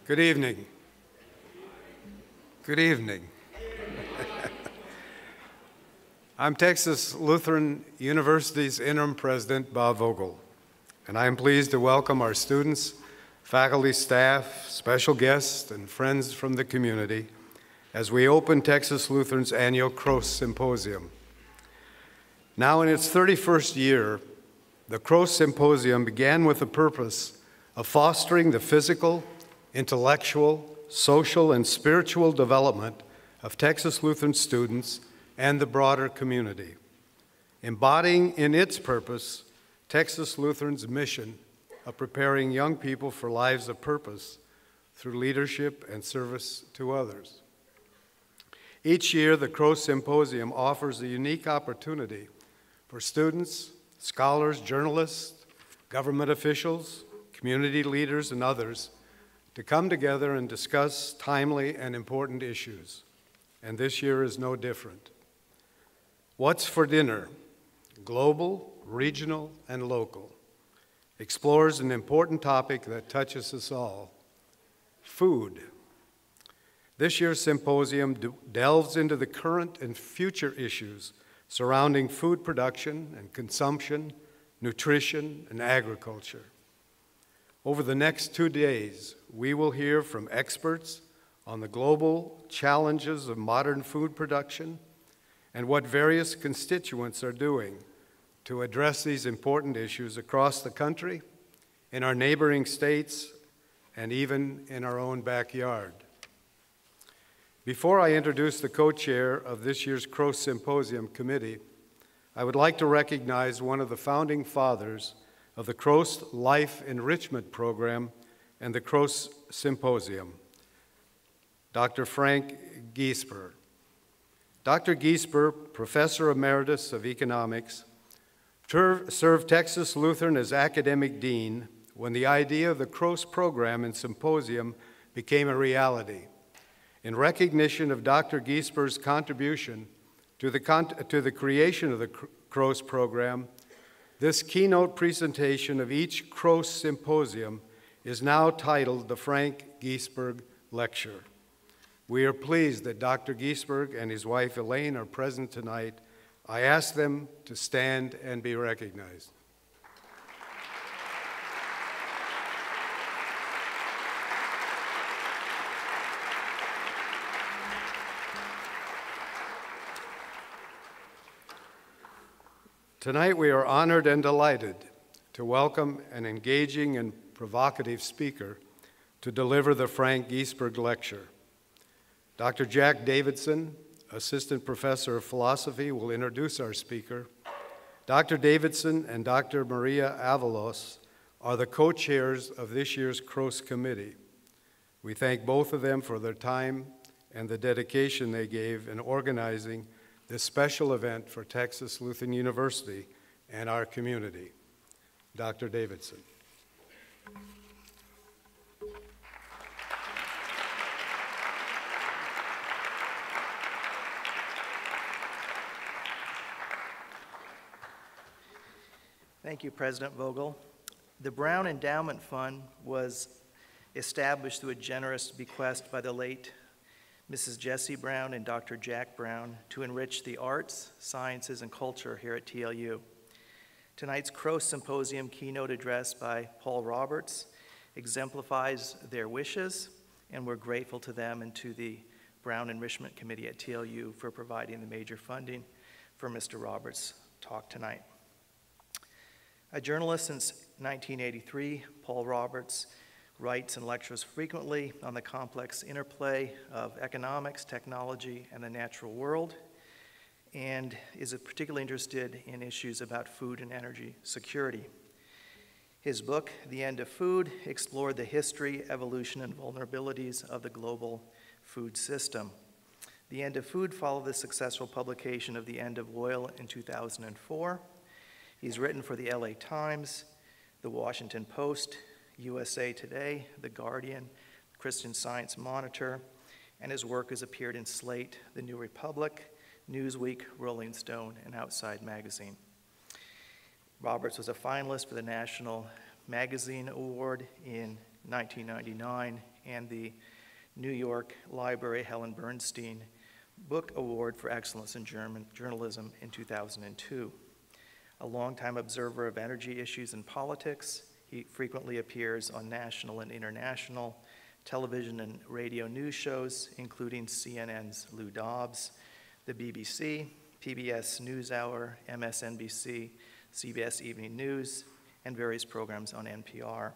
Good evening. Good evening. I'm Texas Lutheran University's interim president, Bob Vogel, and I am pleased to welcome our students, faculty, staff, special guests, and friends from the community as we open Texas Lutheran's annual Krost Symposium. Now in its 31st year, the Krause Symposium began with the purpose of fostering the physical, intellectual, social, and spiritual development of Texas Lutheran students and the broader community, embodying in its purpose Texas Lutheran's mission of preparing young people for lives of purpose through leadership and service to others. Each year, the Krause Symposium offers a unique opportunity for students, scholars, journalists, government officials, community leaders, and others to come together and discuss timely and important issues. And this year is no different. What's for Dinner? Global, regional, and local explores an important topic that touches us all: food. This year's symposium delves into the current and future issues surrounding food production and consumption, nutrition, and agriculture. Over the next 2 days, we will hear from experts on the global challenges of modern food production and what various constituents are doing to address these important issues across the country, in our neighboring states, and even in our own backyard. Before I introduce the co-chair of this year's Krause Symposium committee, I would like to recognize one of the founding fathers of the Krause Life Enrichment Program and the Krause Symposium, Dr. Frank Giesper. Dr. Giesper, Professor Emeritus of Economics, served Texas Lutheran as academic dean when the idea of the Krause program and symposium became a reality. In recognition of Dr. Giesper's contribution to the creation of the Krause program, this keynote presentation of each Krause Symposium is now titled the Frank Giesberg Lecture. We are pleased that Dr. Giesberg and his wife Elaine are present tonight. I ask them to stand and be recognized. Tonight we are honored and delighted to welcome an engaging and provocative speaker to deliver the Frank Giesberg Lecture. Dr. Jack Davison, Assistant Professor of Philosophy, will introduce our speaker. Dr. Davison and Dr. Maria Avalos are the co-chairs of this year's Krause Committee. We thank both of them for their time and the dedication they gave in organizing this special event for Texas Lutheran University and our community. Dr. Davison. Thank you, President Vogel. The Brown Endowment Fund was established through a generous bequest by the late Mrs. Jessie Brown and Dr. Jack Brown to enrich the arts, sciences, and culture here at TLU. Tonight's Krause Symposium keynote address by Paul Roberts exemplifies their wishes, and we're grateful to them and to the Brown Enrichment Committee at TLU for providing the major funding for Mr. Roberts' talk tonight. A journalist since 1983, Paul Roberts writes and lectures frequently on the complex interplay of economics, technology, and the natural world, and is particularly interested in issues about food and energy security. His book, The End of Food, explored the history, evolution, and vulnerabilities of the global food system. The End of Food followed the successful publication of The End of Oil in 2004. He's written for the LA Times, the Washington Post, USA Today, The Guardian, Christian Science Monitor, and his work has appeared in Slate, The New Republic, Newsweek, Rolling Stone, and Outside Magazine. Roberts was a finalist for the National Magazine Award in 1999. and the New York Library Helen Bernstein Book Award for Excellence in Journalism in 2002. A longtime observer of energy issues and politics, he frequently appears on national and international television and radio news shows, including CNN's Lou Dobbs, the BBC, PBS NewsHour, MSNBC, CBS Evening News, and various programs on NPR.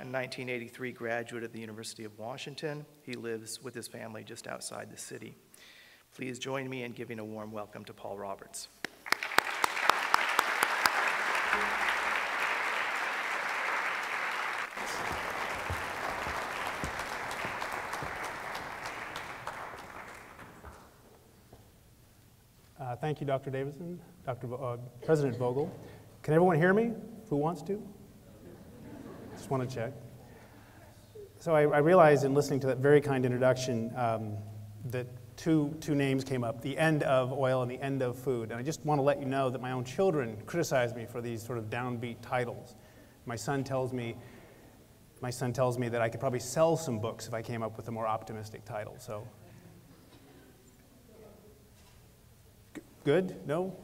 A 1983 graduate of the University of Washington, he lives with his family just outside the city. Please join me in giving a warm welcome to Paul Roberts. Thank you, Dr. Davison, President Vogel. Can everyone hear me? Who wants to? Just want to check. So I realized in listening to that very kind introduction that two names came up, the end of oil and the end of food. And I just want to let you know that my own children criticize me for these sort of downbeat titles. My son tells me that I could probably sell some books if I came up with a more optimistic title. So, good? No?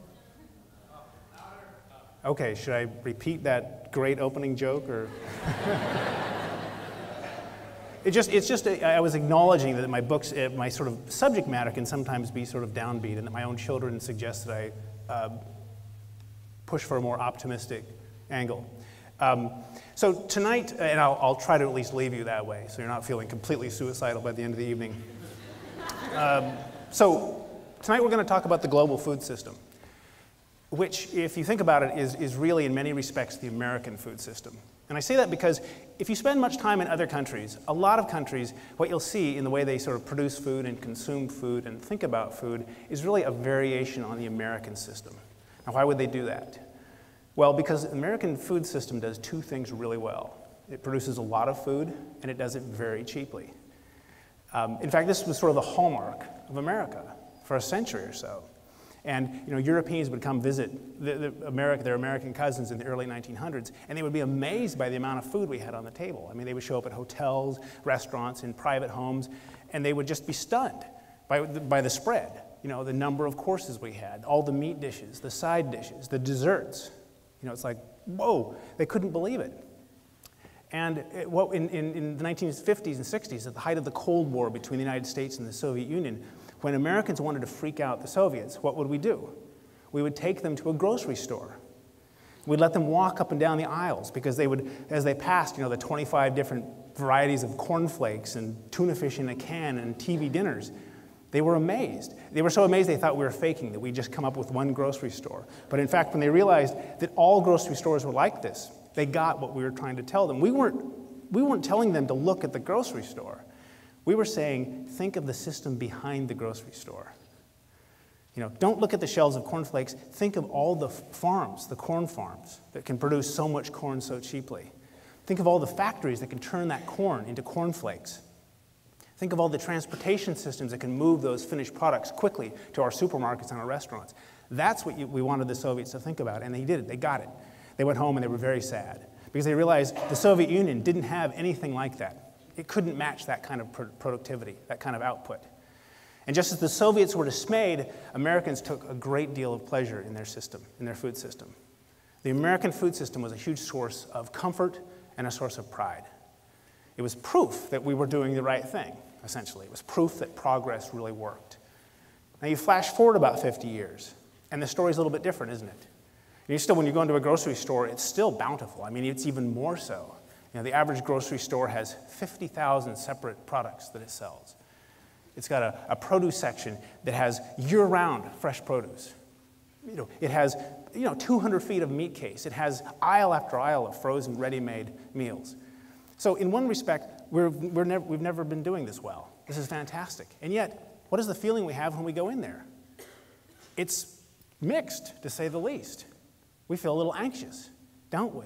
Okay, should I repeat that great opening joke, or? I was acknowledging that my books, my sort of subject matter can sometimes be sort of downbeat, and that my own children suggest that I push for a more optimistic angle. So tonight, and I'll try to at least leave you that way, so you're not feeling completely suicidal by the end of the evening. So tonight we're going to talk about the global food system, which, if you think about it, is really in many respects the American food system. And I say that because if you spend much time in other countries, a lot of countries, what you'll see in the way they sort of produce food and consume food and think about food is really a variation on the American system. Now, why would they do that? Well, because the American food system does two things really well. It produces a lot of food, and it does it very cheaply. In fact, this was sort of the hallmark of America for a century or so. And Europeans would come visit their American cousins in the early 1900s, and they would be amazed by the amount of food we had on the table. I mean, they would show up at hotels, restaurants, in private homes, and they would just be stunned by the spread. The number of courses we had, all the meat dishes, the side dishes, the desserts. It's like, whoa, they couldn't believe it. And in the 1950s and 60s, at the height of the Cold War between the United States and the Soviet Union, when Americans wanted to freak out the Soviets, what would we do? We would take them to a grocery store. We'd let them walk up and down the aisles, because they would, as they passed, the 25 different varieties of cornflakes and tuna fish in a can and TV dinners, they were amazed. They were so amazed they thought we were faking, that we'd just come up with one grocery store. But in fact, when they realized that all grocery stores were like this, they got what we were trying to tell them. We weren't telling them to look at the grocery store. We were saying, think of the system behind the grocery store. Don't look at the shelves of cornflakes. Think of all the farms, the corn farms, that can produce so much corn so cheaply. Think of all the factories that can turn that corn into cornflakes. Think of all the transportation systems that can move those finished products quickly to our supermarkets and our restaurants. That's what we wanted the Soviets to think about, and they did it. They got it. They went home and they were very sad, because they realized the Soviet Union didn't have anything like that. It couldn't match that kind of productivity, that kind of output. And just as the Soviets were dismayed, Americans took a great deal of pleasure in their system, in their food system. The American food system was a huge source of comfort and a source of pride. It was proof that we were doing the right thing, essentially. It was proof that progress really worked. Now you flash forward about 50 years, and the story's a little bit different, isn't it? When you go into a grocery store, it's still bountiful. I mean, it's even more so. The average grocery store has 50,000 separate products that it sells. It's got a produce section that has year-round fresh produce. It has 200 feet of meat case. It has aisle after aisle of frozen, ready-made meals. So in one respect, we've never been doing this well. This is fantastic. And yet, what is the feeling we have when we go in there? It's mixed, to say the least. We feel a little anxious, don't we?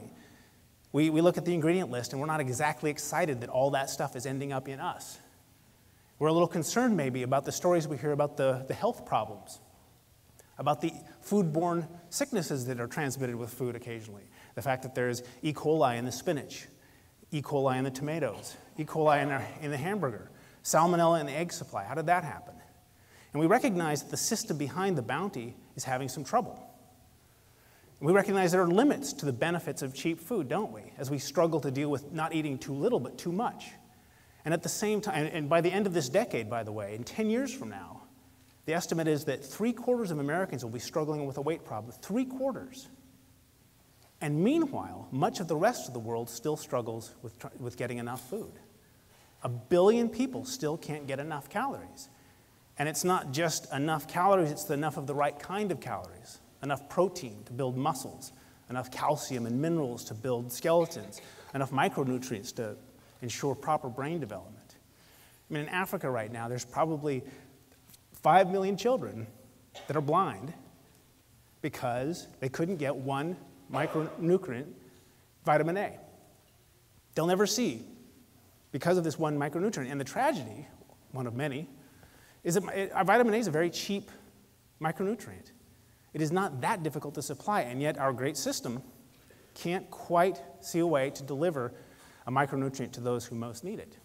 We look at the ingredient list, and we're not exactly excited that all that stuff is ending up in us. We're a little concerned, maybe, about the stories we hear about the health problems, about the foodborne sicknesses that are transmitted with food occasionally, the fact that there's E. coli in the spinach. E. coli in the tomatoes, E. coli in the hamburger, salmonella in the egg supply. How did that happen? And we recognize that the system behind the bounty is having some trouble. And we recognize there are limits to the benefits of cheap food, don't we? As we struggle to deal with not eating too little but too much. And at the same time, and by the end of this decade, by the way, in 10 years from now, the estimate is that 3/4 of Americans will be struggling with a weight problem. 3/4. And meanwhile, much of the rest of the world still struggles with getting enough food. 1 billion people still can't get enough calories. And it's not just enough calories, it's enough of the right kind of calories. Enough protein to build muscles, enough calcium and minerals to build skeletons, enough micronutrients to ensure proper brain development. I mean, in Africa right now, there's probably 5 million children that are blind because they couldn't get one micronutrient, vitamin A. They'll never see because of this one micronutrient. And the tragedy, one of many, is that vitamin A is a very cheap micronutrient. It is not that difficult to supply, and yet our great system can't quite see a way to deliver a micronutrient to those who most need it.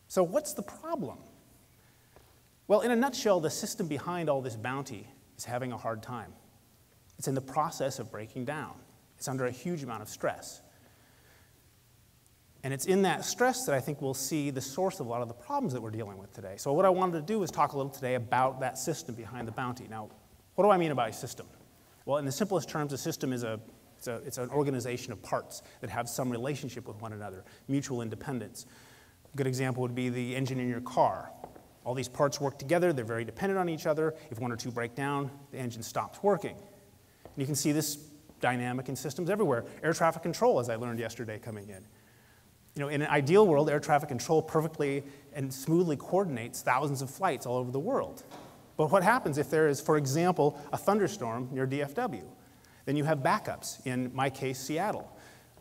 So what's the problem? Well, in a nutshell, the system behind all this bounty is having a hard time. It's in the process of breaking down. It's under a huge amount of stress. And it's in that stress that I think we'll see the source of a lot of the problems that we're dealing with today. So what I wanted to do is talk a little today about that system behind the bounty. Now, what do I mean by a system? Well, in the simplest terms, a system is it's an organization of parts that have some relationship with one another, mutual independence. A good example would be the engine in your car. All these parts work together, they're very dependent on each other. If one or two break down, the engine stops working. And you can see this dynamic in systems everywhere. Air traffic control, as I learned yesterday coming in. You know, in an ideal world, air traffic control perfectly and smoothly coordinates thousands of flights all over the world. But what happens if there is, for example, a thunderstorm near DFW? Then you have backups, in my case, Seattle,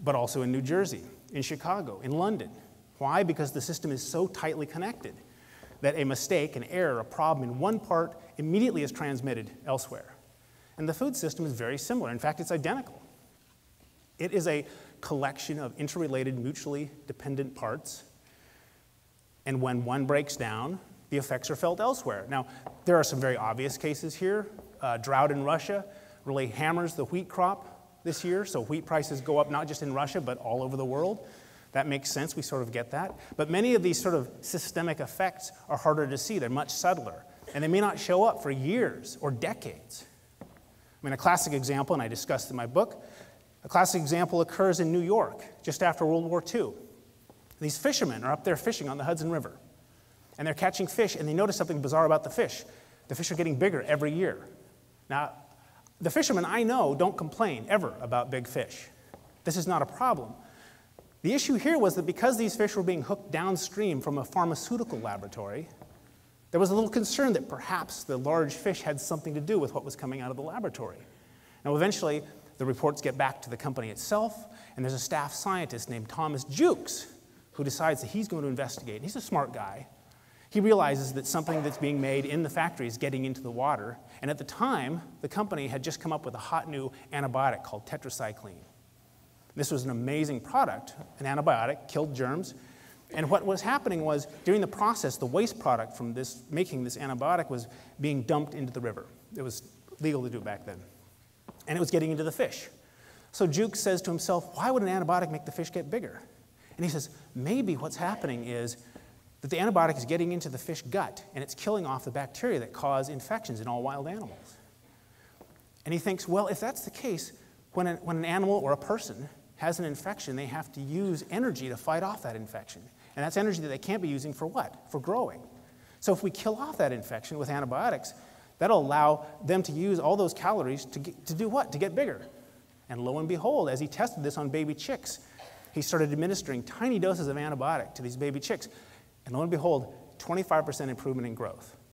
but also in New Jersey, in Chicago, in London. Why? Because the system is so tightly connected that a mistake, an error, a problem in one part immediately is transmitted elsewhere. And the food system is very similar. In fact, it's identical. It is a collection of interrelated, mutually dependent parts. And when one breaks down, the effects are felt elsewhere. Now, there are some very obvious cases here. Drought in Russia really hammers the wheat crop this year, so wheat prices go up not just in Russia, but all over the world. That makes sense, we sort of get that. But many of these sort of systemic effects are harder to see, they're much subtler, and they may not show up for years or decades. I mean, a classic example, and I discussed in my book, a classic example occurs in New York, just after World War II. These fishermen are up there fishing on the Hudson River, and they're catching fish, and they notice something bizarre about the fish. The fish are getting bigger every year. Now, the fishermen I know don't complain ever about big fish. This is not a problem. The issue here was that because these fish were being hooked downstream from a pharmaceutical laboratory, there was a little concern that perhaps the large fish had something to do with what was coming out of the laboratory. Now, eventually, the reports get back to the company itself, and there's a staff scientist named Thomas Jukes who decides that he's going to investigate. He's a smart guy. He realizes that something that's being made in the factory is getting into the water, and at the time, the company had just come up with a hot new antibiotic called tetracycline. This was an amazing product, an antibiotic, killed germs, and what was happening was, during the process, the waste product from this, making this antibiotic was being dumped into the river. It was legal to do it back then. And it was getting into the fish. So Jukes says to himself, why would an antibiotic make the fish get bigger? And he says, maybe what's happening is that the antibiotic is getting into the fish gut, and it's killing off the bacteria that cause infections in all wild animals. And he thinks, well, if that's the case, when an animal or a person has an infection, they have to use energy to fight off that infection. And that's energy that they can't be using for what? For growing. So if we kill off that infection with antibiotics, that'll allow them to use all those calories to do what? To get bigger. And lo and behold, as he tested this on baby chicks, he started administering tiny doses of antibiotic to these baby chicks. And lo and behold, 25% improvement in growth.